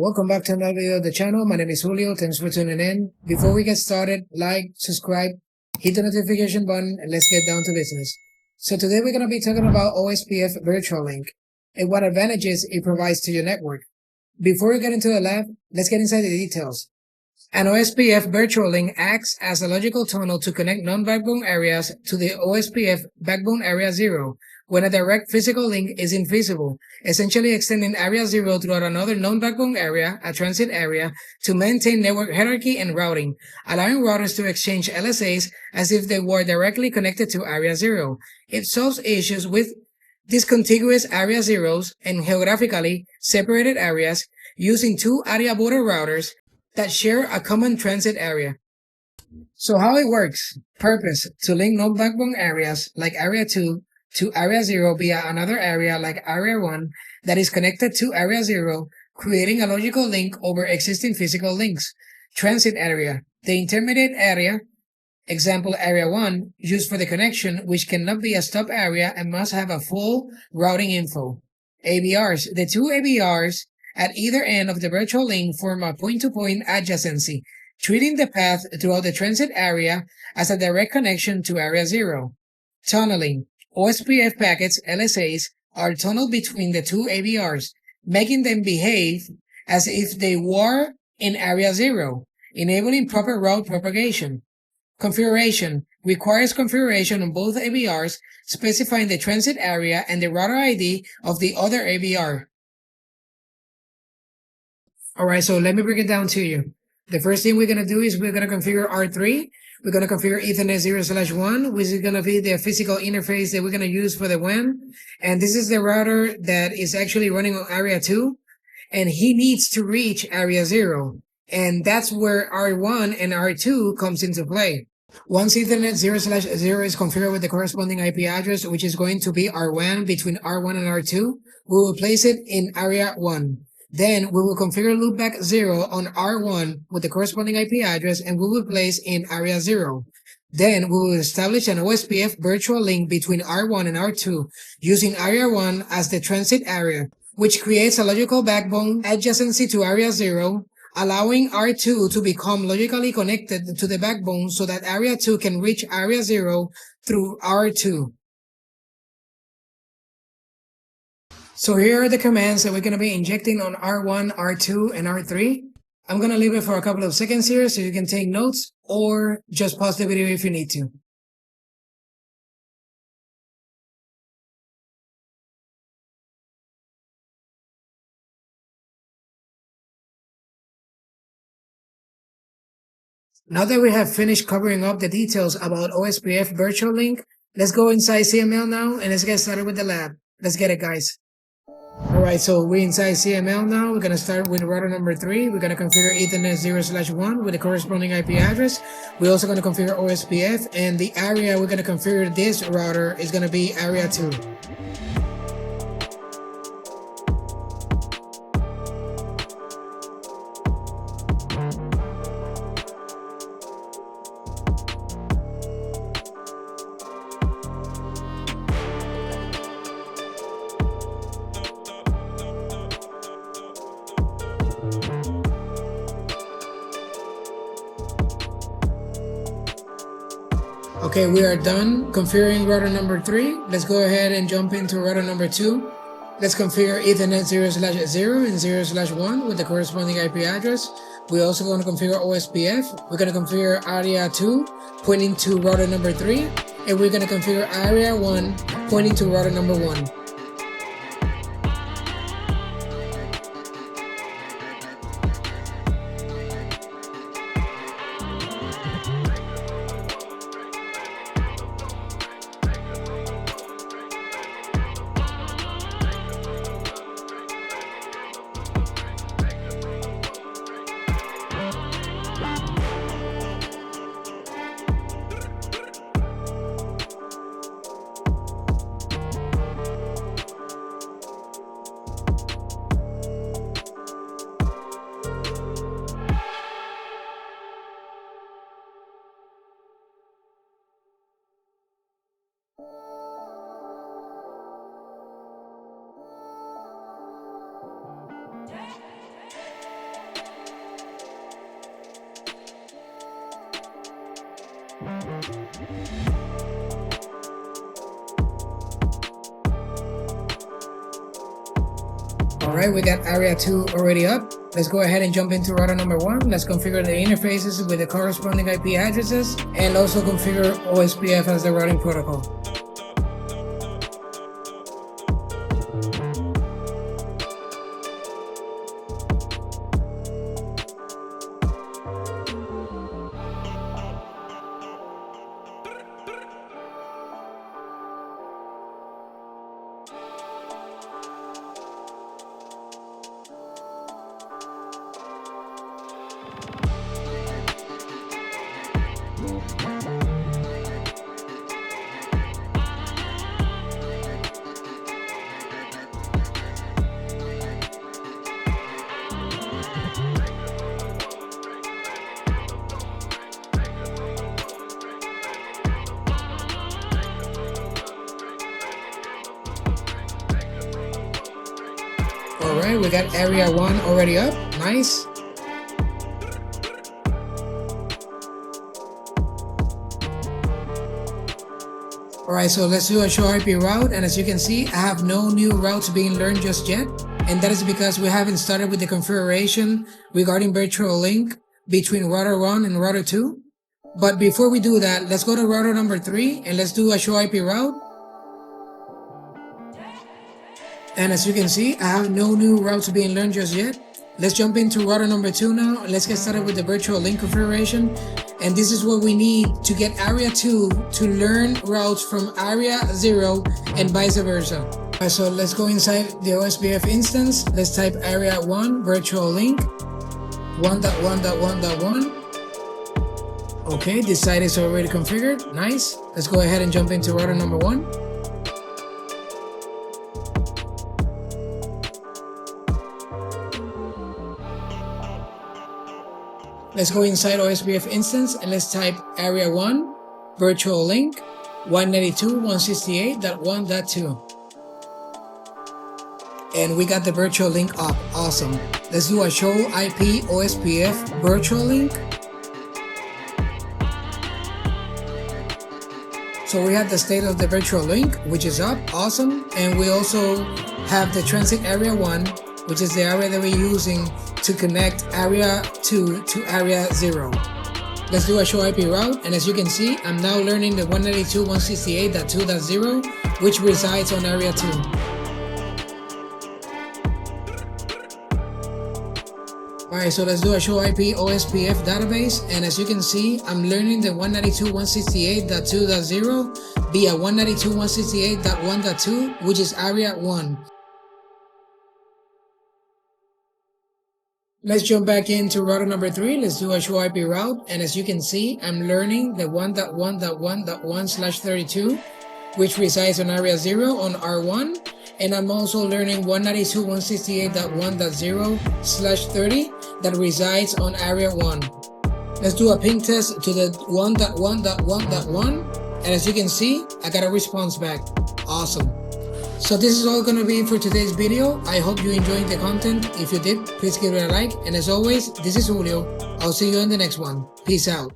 welcome back to another video of the channel. My name is Julio. Thanks for tuning in. Before we get started, like, subscribe, hit the notification button, and let's get down to business. So today we're going to be talking about OSPF Virtual Link and what advantages it provides to your network. Before we get into the lab, let's get inside the details. An OSPF virtual link acts as a logical tunnel to connect non-backbone areas to the OSPF backbone area 0 when a direct physical link is infeasible, essentially extending area 0 throughout another non-backbone area, a transit area, to maintain network hierarchy and routing, allowing routers to exchange LSAs as if they were directly connected to area 0. It solves issues with discontiguous area zeros and geographically separated areas using two area border routers that share a common transit area. So how it works: purpose, to link non-backbone areas like area 2 to area 0 via another area like area 1 that is connected to area 0, creating a logical link over existing physical links. Transit area, the intermediate area, example area 1, used for the connection, which cannot be a stop area and must have a full routing info. ABRs, the two ABRs at either end of the virtual link form a point-to-point adjacency, treating the path throughout the transit area as a direct connection to area 0. Tunneling. OSPF packets, LSAs, are tunneled between the two ABRs, making them behave as if they were in area 0, enabling proper route propagation. Configuration requires configuration on both ABRs, specifying the transit area and the router ID of the other ABR. Alright, so let me break it down to you. The first thing we're going to do is we're going to configure R3. We're going to configure Ethernet 0/1, which is going to be the physical interface that we're going to use for the WAN. And this is the router that is actually running on area 2. And he needs to reach area 0. And that's where R1 and R2 comes into play. Once Ethernet 0/0 is configured with the corresponding IP address, which is going to be our WAN between R1 and R2, we will place it in area 1. Then we will configure loopback 0 on R1 with the corresponding IP address, and we will place in area 0. Then we will establish an OSPF virtual link between R1 and R2 using area 1 as the transit area, which creates a logical backbone adjacency to area 0, allowing R2 to become logically connected to the backbone so that area 2 can reach area 0 through R2. So here are the commands that we're going to be injecting on R1, R2, and R3. I'm going to leave it for a couple of seconds here so you can take notes, or just pause the video if you need to. Now that we have finished covering up the details about OSPF Virtual Link, let's go inside CML now and let's get started with the lab. Let's get it, guys. Alright, so we're inside CML now. We're going to start with router number 3. We're going to configure Ethernet 0/1 with the corresponding IP address. We're also going to configure OSPF, and the area we're going to configure this router is going to be area 2. Okay, we are done configuring router number 3. Let's go ahead and jump into router number 2. Let's configure Ethernet 0/0 and 0/1 with the corresponding IP address. We're also going to configure OSPF. We're going to configure area 2 pointing to router number 3. And we're going to configure area 1 pointing to router number 1. Alright, we got area 2 already up. Let's go ahead and jump into router number 1. Let's configure the interfaces with the corresponding IP addresses and also configure OSPF as the routing protocol. Alright, we got area 1 already up. Nice. Alright, so let's do a show IP route, and as you can see, I have no new routes being learned just yet, and that is because we haven't started with the configuration regarding virtual link between router 1 and router 2. But before we do that, let's go to router number 3 and let's do a show IP route. And as you can see, I have no new routes being learned just yet. Let's jump into router number 2 now. Let's get started with the virtual link configuration. And this is what we need to get area 2 to learn routes from area 0 and vice versa. Alright, so let's go inside the OSPF instance. Let's type area 1 virtual link 1.1.1.1. Okay, this site is already configured. Nice. Let's go ahead and jump into router number 1. Let's go inside OSPF instance and let's type area 1 virtual link 192.168.1.2. And we got the virtual link up. Awesome. Let's do a show IP OSPF virtual link. So we have the state of the virtual link, which is up. Awesome. And we also have the transit area 1, which is the area that we're using to connect area 2 to area 0. Let's do a show IP route, and as you can see, I'm now learning the 192.168.2.0, which resides on area 2. Alright, so let's do a show IP OSPF database, and as you can see, I'm learning the 192.168.2.0 via 192.168.1.2, which is area 1. Let's jump back into router number 3. Let's do a show IP route, and as you can see, I'm learning the 1.1.1.1/32, which resides on area 0 on R1, and I'm also learning 192.168.1.0/30 that resides on area 1. Let's do a ping test to the 1.1.1.1, and as you can see, I got a response back. Awesome. So this is all gonna be for today's video. I hope you enjoyed the content. If you did, please give it a like. And as always, this is Julio. I'll see you in the next one. Peace out.